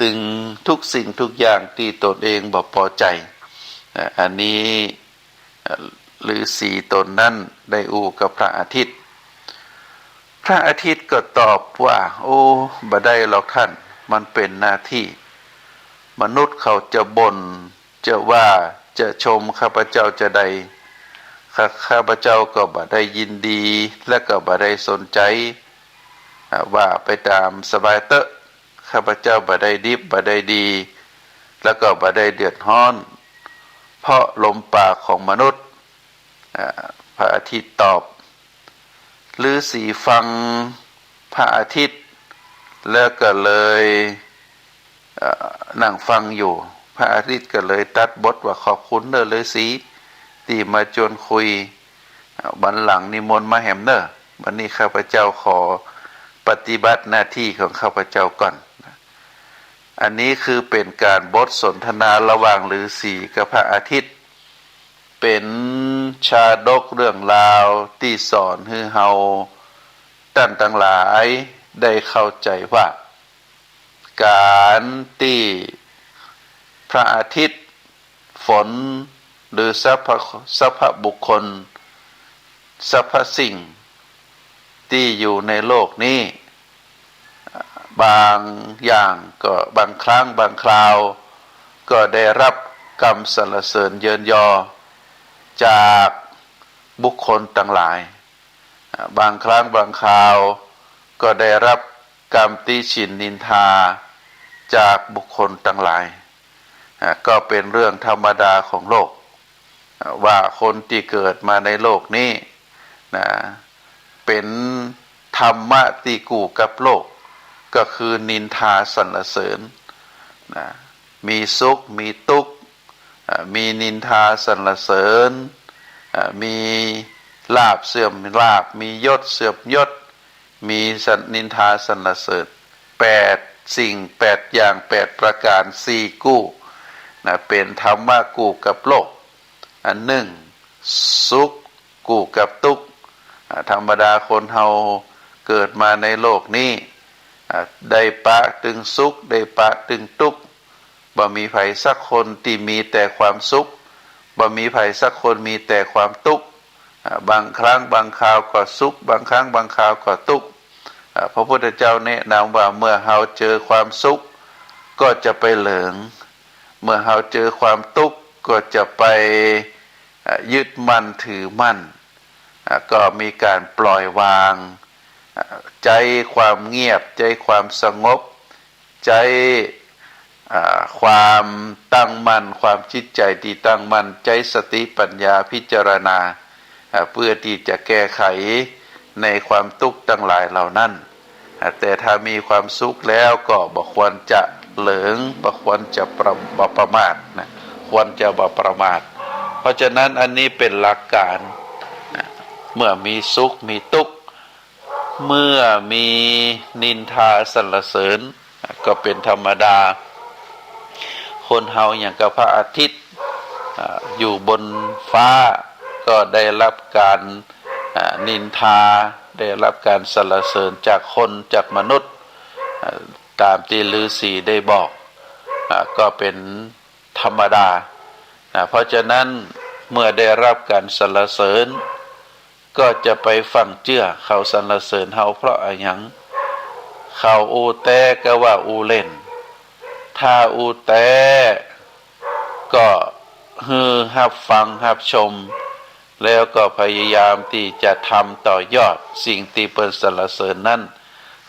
ตึงทุกสิ่งทุกอย่างที่ตนเองบ่พอใจอันนี้ฤาษีตนนั้นได้กับพระอาทิตย์พระอาทิตย์ก็ตอบว่าบ่ได้หรอกท่านมันเป็นหน้าที่มนุษย์เขาจะบ่นจะว่าจะชมข้าพเจ้าจะใดข้าพเจ้าก็บ่ได้ยินดีและก็บ่ได้สนใจว่าไปตามสบายเตอะข้าพเจ้าบ่ได้ดิบบ่ได้ดีแล้วก็บ่ได้เดือดร้อนเพราะลมปากของมนุษย์พระอาทิตย์ตอบฤาษีฟังพระอาทิตย์แล้วก็เลยนั่งฟังอยู่พระอาทิตย์ก็เลยตัดบทว่าขอบคุณเด้อฤาษีที่มาชวนคุยบัดหลังนิมนต์มาแหมเด้อวันนี้ข้าพเจ้าขอปฏิบัติหน้าที่ของข้าพเจ้าก่อนอันนี้คือเป็นการบทสนทนาระหว่างฤาษีกับพระอาทิตย์เป็นชาดกเรื่องราวที่สอนให้เฮาท่านทั้งหลายได้เข้าใจว่าการที่พระอาทิตย์ฝนหรือสรรพบุคคลสรรพสิ่งที่อยู่ในโลกนี้บางอย่างก็บางครั้งบางคราวก็ได้รับคำสรรเสริญเยินยอจากบุคคลทั้งหลายบางครั้งบางคราวก็ได้รับคำติฉินนินทาจากบุคคลทั้งหลายก็เป็นเรื่องธรรมดาของโลกว่าคนที่เกิดมาในโลกนี้เป็นธรรมะที่กู้กับโลกก็คือนินทาสรรเสริญมีสุขมีทุกข์มีนินทาสรรเสริญมีลาภเสื่อมลาภมียศเสื่อมยศมีนินทาสรรเสริญ8สิ่ง8อย่าง8ประการ4กู้เป็นธรรมะกู้กับโลกอันหนึ่งสุขกู้กับทุกข์ธรรมดาคนเฮาเกิดมาในโลกนี้ได้ปะถึงสุขได้ปะถึงทุกข์บ่มีไผสักคนที่มีแต่ความสุขบ่มีไผสักคนมีแต่ความทุกข์บางครั้งบางคราวก็สุขบางครั้งบางคราวก็ทุกข์พระพุทธเจ้าแนะนำว่าเมื่อเฮาเจอความสุขก็จะไปเหลิงเมื่อเฮาเจอความทุกข์ก็จะไปยึดมั่นถือมั่นก็มีการปล่อยวางใจความเงียบใจความสงบใจความตั้งมั่นความจิตใจที่ตั้งมั่นใจสติปัญญาพิจารณาเพื่อที่จะแก้ไขในความทุกข์ทั้งหลายเหล่านั้นแต่ถ้ามีความสุขแล้วก็บ่ควรจะเหลิงบ่ควรจะประมาทนะควรจะบ่ประมาทเพราะฉะนั้นอันนี้เป็นหลักการเมื่อมีสุขมีทุกข์เมื่อมีนินทาสรรเสริญก็เป็นธรรมดาคนเฮาอย่างกับพระอาทิตย์อยู่บนฟ้าก็ได้รับการนินทาได้รับการสรรเสริญจากคนจากมนุษย์ตามที่ฤาษีได้บอกก็เป็นธรรมดาเพราะฉะนั้นเมื่อได้รับการสรรเสริญก็จะไปฟังเชื่อเขาสรรเสริญเฮาเพราะอะไรหยังเขาอูแต่ก็ว่าอูเล่นถ้าอูแต่ก็ฮือรับฟังรับชม แล้วก็พยายามที่จะทำต่อยอดสิ่งที่เปิ้นสรรเสริญนั้น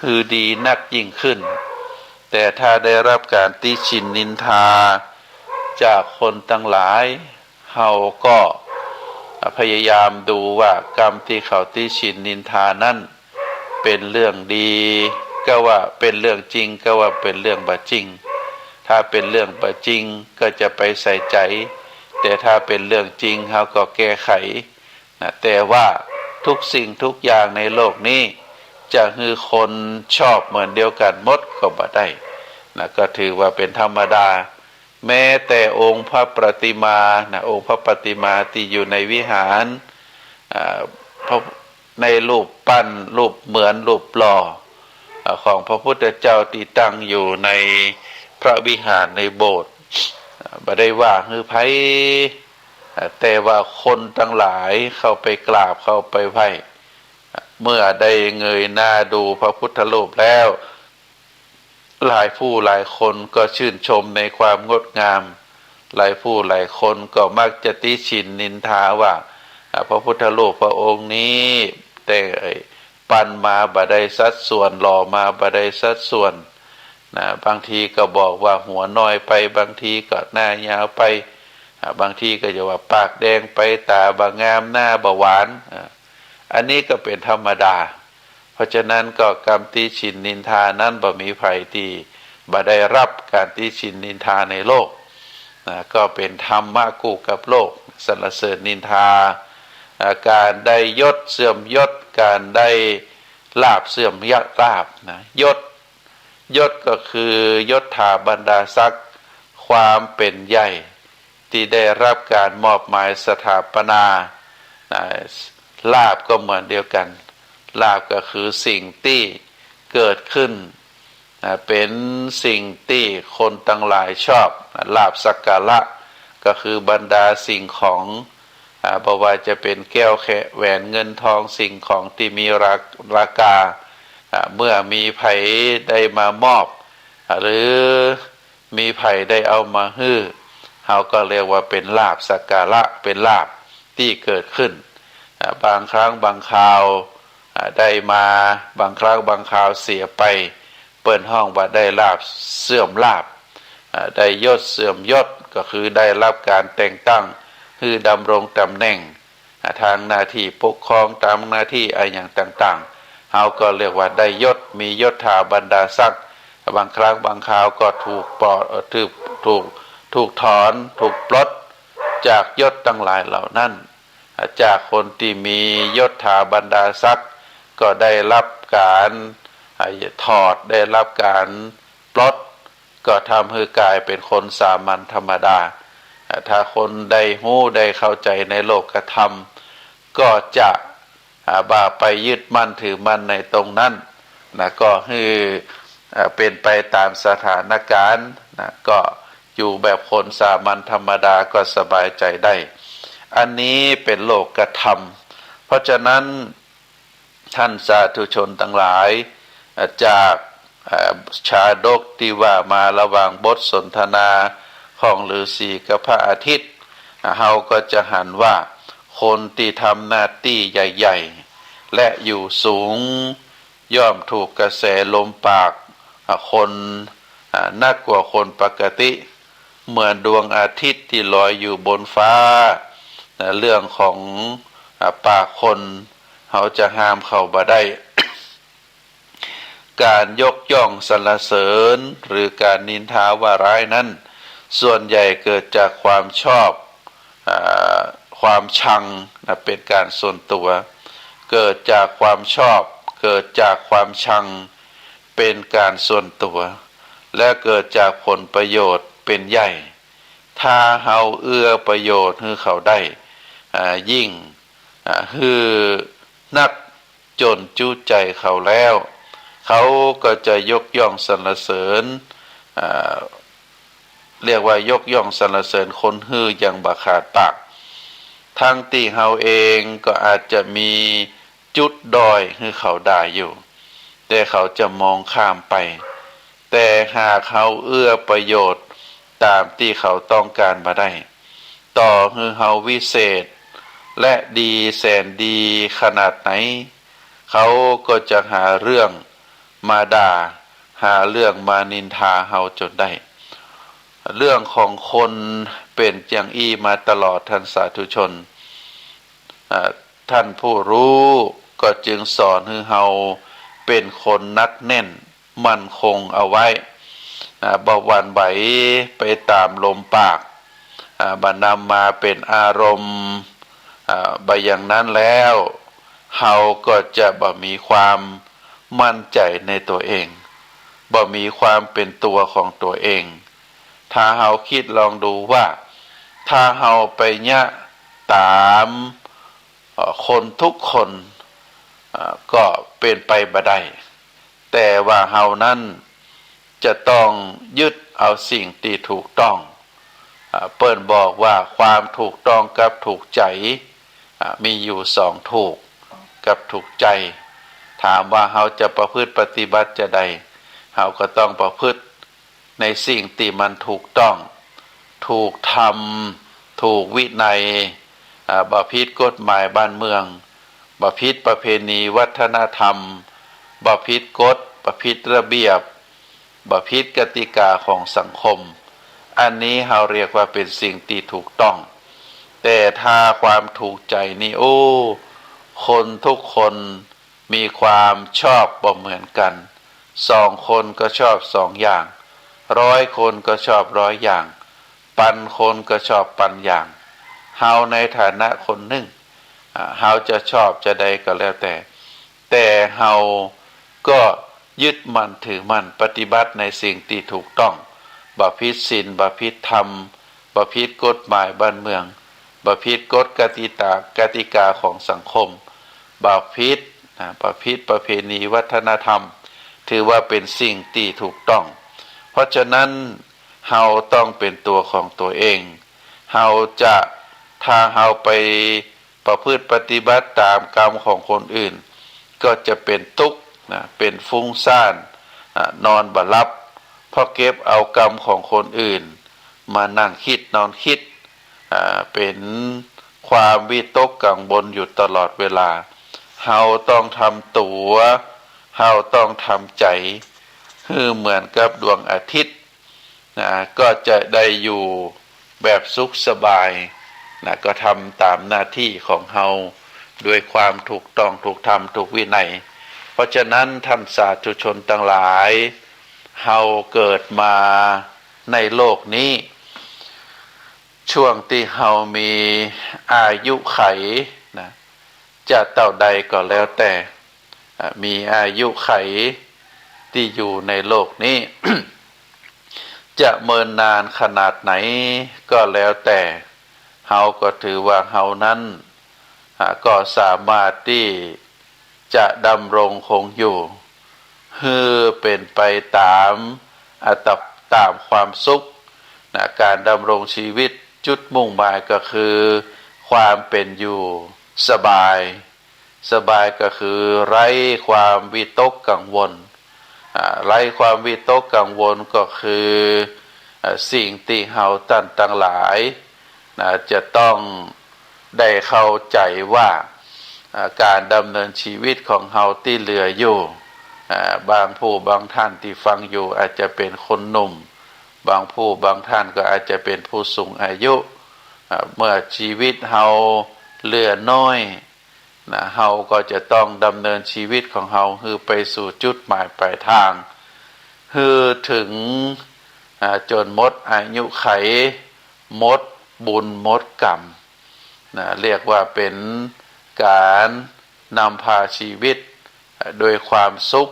คือดีนักยิ่งขึ้นแต่ถ้าได้รับการติฉินนินทาจากคนทั้งหลายเฮาก็พยายามดูว่ากรรมที่เขาติฉินนินทานั้นเป็นเรื่องดีก็ว่าเป็นเรื่องจริงก็ว่าเป็นเรื่องบ่จริงถ้าเป็นเรื่องบ่จริงก็จะไปใส่ใจแต่ถ้าเป็นเรื่องจริงเฮาก็แก้ไขนะแต่ว่าทุกสิ่งทุกอย่างในโลกนี้จะคือคนชอบเหมือนเดียวกันหมดก็บ่ได้นะก็ถือว่าเป็นธรรมดาแม้แต่องค์พระประติมานะองค์พระประติมาที่อยู่ในวิหารในรูปปั้นรูปเหมือนรูปหล่อของพระพุทธเจ้าที่ตั้งอยู่ในพระวิหารในโบสถ์บ่ได้ว่าคือไผแต่ว่าคนทั้งหลายเข้าไปกราบเข้าไปไหว้เมื่อได้เงยหน้าดูพระพุทธรูปแล้วหลายผู้หลายคนก็ชื่นชมในความงดงามหลายผู้หลายคนก็มักจะติฉินนินทาว่าพระพุทธรูปพระองค์นี้แต่ปั้นมาบ่ได้สัดส่วนหล่อมาบ่ได้สัดส่วนนะบางทีก็บอกว่าหัวน้อยไปบางทีก็หน้ายาวไปบางทีก็จะว่าปากแดงไปตาบ่งามหน้าบ่หวานอันนี้ก็เป็นธรรมดาเพราะฉะนั้นก็กรรมติฉินนินทานั้นบ่มีภัยที่บ่ได้รับการติฉินนินทาในโลกนะก็เป็นธรรมะคู่กับโลกสรรเสริญนินทาการได้ยศเสื่อมยศการได้ลาภเสื่อมยศลาภนะยศก็คือยศถาบรรดาศักดิ์ความเป็นใหญ่ที่ได้รับการมอบหมายสถาปนาลาภก็เหมือนเดียวกันลาภก็คือสิ่งที่เกิดขึ้นเป็นสิ่งที่คนทั้งหลายชอบลาภสักการะก็คือบรรดาสิ่งของบ่ว่าจะเป็นแก้วแหวนเงินทองสิ่งของที่มีราคาเมื่อมีไผได้มามอบหรือมีไผได้เอามาฮื้อเฮาก็เรียกว่าเป็นลาภสักการะเป็นลาภที่เกิดขึ้นบางครั้งบางคราวได้มาบางครั้งบางคราวเสียไปเปิ้นห้องว่าได้ลาภเสื่อมลาภได้ยศเสื่อมยศก็คือได้รับการแต่งตั้งคือดำรงตำแหน่งทางหน้าที่ปกครองตามหน้าที่อะไรอย่างต่างๆเฮาก็เรียกว่าได้ยศมียศถาบรรดาศักดิ์บางครั้งบางคราวก็ถูกถอนถูกปลดจากยศทั้งหลายเหล่านั้นจากคนที่มียศถาบรรดาศักดิ์ก็ได้รับการถอดได้รับการปลดก็ทำให้กลายเป็นคนสามัญธรรมดาถ้าคนได้รู้ได้เข้าใจในโลกธรรมก็จะบ่าไปยึดมั่นถือมั่นในตรงนั้นนะก็คือเป็นไปตามสถานการณ์นะก็อยู่แบบคนสามัญธรรมดาก็สบายใจได้อันนี้เป็นโลกธรรมเพราะฉะนั้นท่านสาธุชนทั้งหลายจากชาดกที่ว่ามาระหว่างบทสนทนาของฤาษีกับพระอาทิตย์เฮาก็จะหันว่าคนที่ทำหน้าที่ใหญ่ๆและอยู่สูงย่อมถูกกระแสลมปากคนนักกว่าคนปกติเหมือนดวงอาทิตย์ที่ลอยอยู่บนฟ้าเรื่องของปากคนเขาจะห้ามเข้าบ่ได้ การยกย่องสรรเสริญหรือการนินทาว่าร้ายนั้นส่วนใหญ่เกิดจากความชอบความชังเป็นการส่วนตัวเกิดจากความชอบเกิดจากความชังเป็นการส่วนตัวและเกิดจากผลประโยชน์เป็นใหญ่ถ้าเฮาเอื้อประโยชน์ให้เขาได้ยิ่งคือนักจนจู้ใจเขาแล้วเขาก็จะยกย่องสรรเสริญเรียกว่ายกย่องสรรเสริญคนฮืออย่างบ่ขาดปากทั้งที่เฮาเองก็อาจจะมีจุดด้อยให้เขาด่าอยู่แต่เขาจะมองข้ามไปแต่หากเขาเอื้อประโยชน์ตามที่เขาต้องการมาได้ต่อให้เฮาวิเศษ และดีแสนดีขนาดไหนเขาก็จะหาเรื่องมาด่าหาเรื่องมานินทาเฮาจนได้เรื่องของคนเป็นอย่างอี้มาตลอดท่านสาธุชนท่านผู้รู้ก็จึงสอนให้เฮาเป็นคนนักแน่นมั่นคงเอาไว้บ่หวั่นไหวไปตามลมปากบ่นำมาเป็นอารมณ์บ่อย่างนั้นแล้วเฮาก็จะบ่มีความมั่นใจในตัวเองบ่มีความเป็นตัวของตัวเองถ้าเฮาคิดลองดูว่าถ้าเฮาไปยะตามคนทุกคนก็เป็นไปบ่ได้แต่ว่าเฮานั้นจะต้องยึดเอาสิ่งที่ถูกต้องเปิ้นบอกว่าความถูกต้องกับถูกใจมีอยู่สองถูกกับถูกใจถามว่าเฮาจะประพฤติปฏิบัติจะใดเฮาก็ต้องประพฤติในสิ่งที่มันถูกต้องถูกธรรมถูกวินัยบ่ผิดกฎหมายบ้านเมืองบ่ผิดประเพณีวัฒนธรรมบ่ผิดกฎบ่ผิดระเบียบบ่ผิดกติกาของสังคมอันนี้เฮาเรียกว่าเป็นสิ่งที่ถูกต้องแต่ถ้าความถูกใจนี่โอ้คนทุกคนมีความชอบบ่เหมือนกัน2 คนก็ชอบ2 อย่าง100 คนก็ชอบ100 อย่างพันคนก็ชอบพันอย่างเฮาในฐานะคนหนึ่งเฮาจะชอบจะใดก็แล้วแต่เฮาก็ยึดมั่นถือมั่นปฏิบัติในสิ่งที่ถูกต้องบ่ผิดศีลบ่ผิดธรรมบ่ผิดกฎหมายบ้านเมืองบ่ผิดกฎกติกาของสังคมบ่ผิดประเพณีวัฒนธรรมถือว่าเป็นสิ่งที่ถูกต้องเพราะฉะนั้นเฮาต้องเป็นตัวของตัวเองเฮาจะถ้าเฮาไปประพฤติปฏิบัติตามกรรมของคนอื่นก็จะเป็นทุกข์เป็นฟุ้งซ่านนอนบ่หลับเพราะเก็บเอากรรมของคนอื่นมานั่งคิดนอนคิดเป็นความวิตกกังวลอยู่ตลอดเวลาเฮาต้องทำตัวเฮาต้องทำใจคือเหมือนกับดวงอาทิตย์ก็จะได้อยู่แบบสุขสบายก็ทำตามหน้าที่ของเฮาด้วยความถูกต้องถูกธรรมถูกวินัยเพราะฉะนั้นท่านสาธุชนทั้งหลายเฮาเกิดมาในโลกนี้ช่วงที่เฮามีอายุไขจะเท่าใดก็แล้วแต่มีอายุไขที่อยู่ในโลกนี้ จะเมินนานขนาดไหนก็แล้วแต่เฮาก็ถือว่าเฮานั้นก็สามารถที่จะดำรงคงอยู่คือเป็นไปตามตามความสุขการดำรงชีวิตจุดมุ่งหมายก็คือความเป็นอยู่สบายก็คือไร้ความวิตกกังวลไร้ความวิตกกังวลก็คือสิ่งที่เฮาท่านทั้งหลายจะต้องได้เข้าใจว่าการดำเนินชีวิตของเฮาที่เหลืออยู่บางผู้บางท่านที่ฟังอยู่อาจจะเป็นคนหนุ่มบางผู้บางท่านก็อาจจะเป็นผู้สูงอายุเมื่อชีวิตเฮาเหลือน้อยเฮาก็จะต้องดำเนินชีวิตของเฮาคือไปสู่จุดหมายปลายทางคือถึงจนหมดอายุไขหมดบุญหมดกรรมเรียกว่าเป็นการนำพาชีวิตโดยความสุข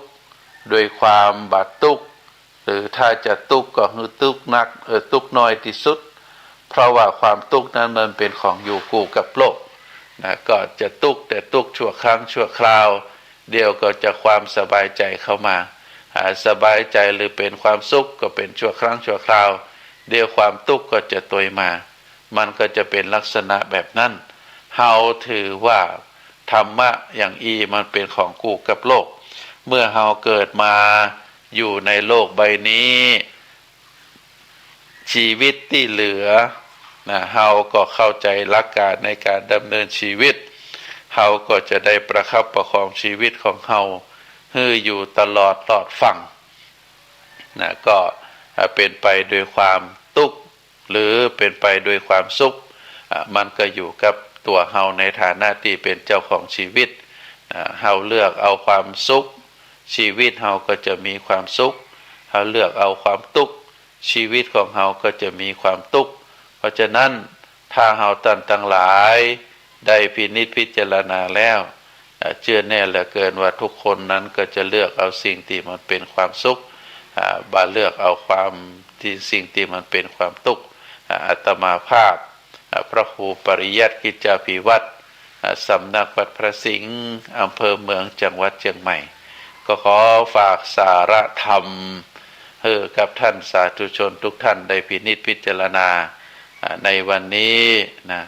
โดยความบาดทุกข์หรือถ้าจะทุกข์ก็คือทุกข์นักทุกข์น้อยที่สุดเพราะว่าความทุกข์นั้นมันเป็นของอยู่คู่กับโลกก็จะทุกข์แต่ทุกข์ชั่วครั้งชั่วคราวเดียวก็จะความสบายใจเข้ามาสบายใจหรือเป็นความสุขก็เป็นชั่วครั้งชั่วคราวเดียวความทุกข์ก็จะตวยมามันก็จะเป็นลักษณะแบบนั้นเฮาถือว่าธรรมะอย่างมันเป็นของคู่กับโลกเมื่อเฮาเกิดมาอยู่ในโลกใบนี้ชีวิตที่เหลือ เฮาก็เข้าใจหลักการในการดำเนินชีวิตเฮาก็จะได้ประคับประคองชีวิตของเฮาให้อยู่ตลอดฝั่งก็เป็นไปด้วยความทุกข์หรือเป็นไปด้วยความสุขมันก็อยู่กับตัวเฮาในฐานะที่เป็นเจ้าของชีวิตเฮาเลือกเอาความสุขชีวิตเฮาก็จะมีความสุขเฮาเลือกเอาความทุกข์ชีวิตของเฮาก็จะมีความทุกข์เพราะฉะนั้นถ้าเฮาท่านทั้งหลายได้พินิจพิจารณาแล้วเชื่อแน่เหลือเกินว่าทุกคนนั้นก็จะเลือกเอาสิ่งที่มันเป็นความสุขบ่เลือกเอาความที่สิ่งที่มันเป็นความทุกข์อาตมาภาพพระครูปริยัติกิจจาภิวัตรสำนักวัดพระสิงห์อำเภอเมืองจังหวัดเชียงใหม่ก็ขอฝากสาระธรรมให้กับท่านสาธุชนทุกท่านได้พินิจพิจารณาในวันนี้นะ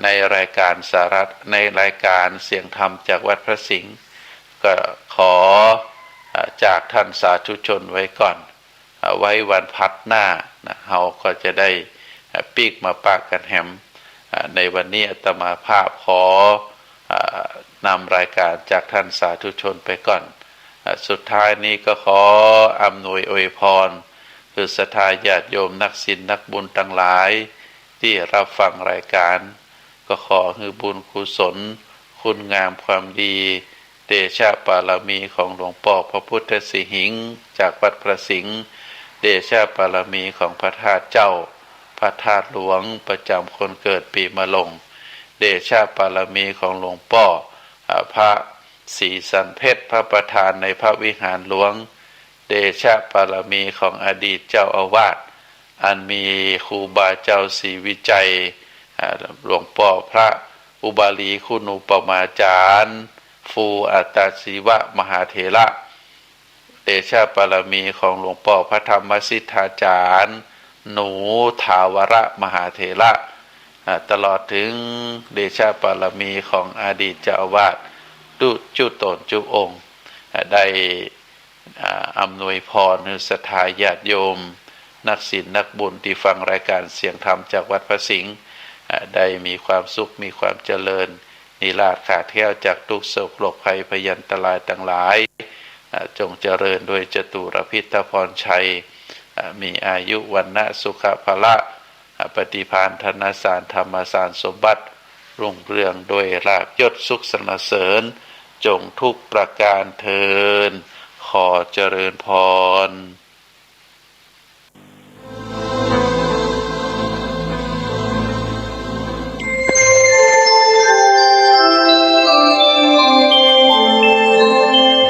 ในรายการสาระในรายการเสียงธรรมจากวัดพระสิงห์ก็ขอจากท่านสาธุชนไว้ก่อนไว้วันพัดหน้านะเฮาก็จะได้ปีกมาปากกันแฮมในวันนี้อาตมาภาพขอนำรายการจากท่านสาธุชนไปก่อนสุดท้ายนี้ก็ขออำนวยอวยพรคือศรัทธาญาติโยมนักศีลนักบุญทั้งหลายที่รับฟังรายการก็ขอให้บุญกุศลคุณงามความดีเดชะบารมีของหลวงพ่อพระพุทธสิหิงค์จากวัดพระสิงห์เดชะบารมีของพระธาตุเจ้าพระธาตุหลวงประจำคนเกิดปีมะลงเดชะบารมีของหลวงพ่อพระศรีสันเพชรพระประธานในพระวิหารหลวงเดชะบารมีของอดีตเจ้าอาวาสอันมีครูบาเจ้าศรีวิจัยหลวงพ่อพระอุบาลีคุณูปมาจารย์ฟูอัตตศิวะมหาเถระเดชะบารมีของหลวงพ่อพระธรรมสิทธาจารย์หนูถาวรมหาเถระตลอดถึงเดชะบารมีของอดีตเจ้าอาวาสจุตนจุองค์ได้อำนวยพรให้ศรัทธาญาติโยมนักศีลนักบุญที่ฟังรายการเสียงธรรมจากวัดพระสิงห์ได้มีความสุขมีความเจริญนิราศขาดแคล้วจากทุกโศกโรคภัยพยันตรายทั้งหลายจงเจริญด้วยจตุรพิธพรชัยมีอายุวันนะสุขภละปฏิภาณธนสารธรรมสารสมบัติรุ่งเรืองด้วยลาภยศสุขสรรเสริญจงทุกประการเทินขอเจริญพร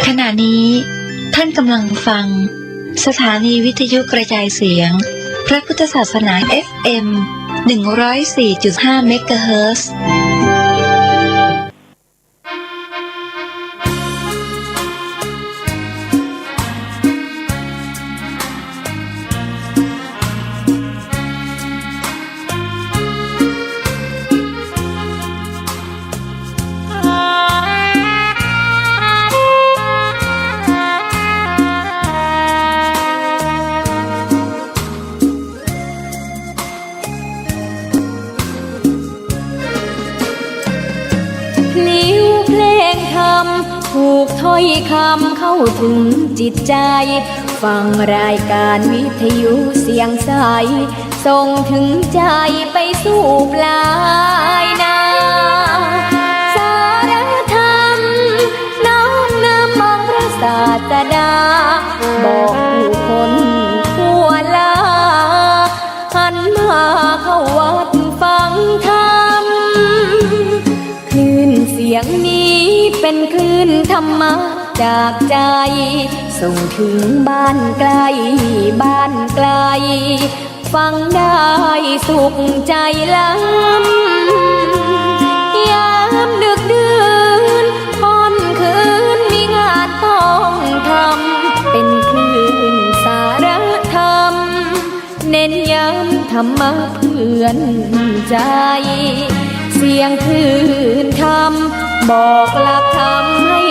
ขณะนี้ท่านกำลังฟังสถานีวิทยุกระจายเสียงพระพุทธศาสนา FM 104.5 เมกะเฮิรตซ์ถูกถ้อยคำเข้าถึงจิตใจฟังรายการวิทยุเสียงใสส่งถึงใจไปสู่ปลายนาสารธรรมน้อมนำมองพระศาสดาบอกผู้คนทั่วลาหันมาเข้าวัดฟังธรรมคลื่นเสียงนี้เป็นคลื่นธรรมะจากใจส่งถึงบ้านไกลบ้านไกลฟังได้สุขใจล้ำยามดึกดื่นค่ำคืนมีงานต้องทำเป็นคลื่นสารธรรมเน้นย้ำธรรมะเพื่อนใจเสียงคลื่นธรรมบอกหลักธรรมให้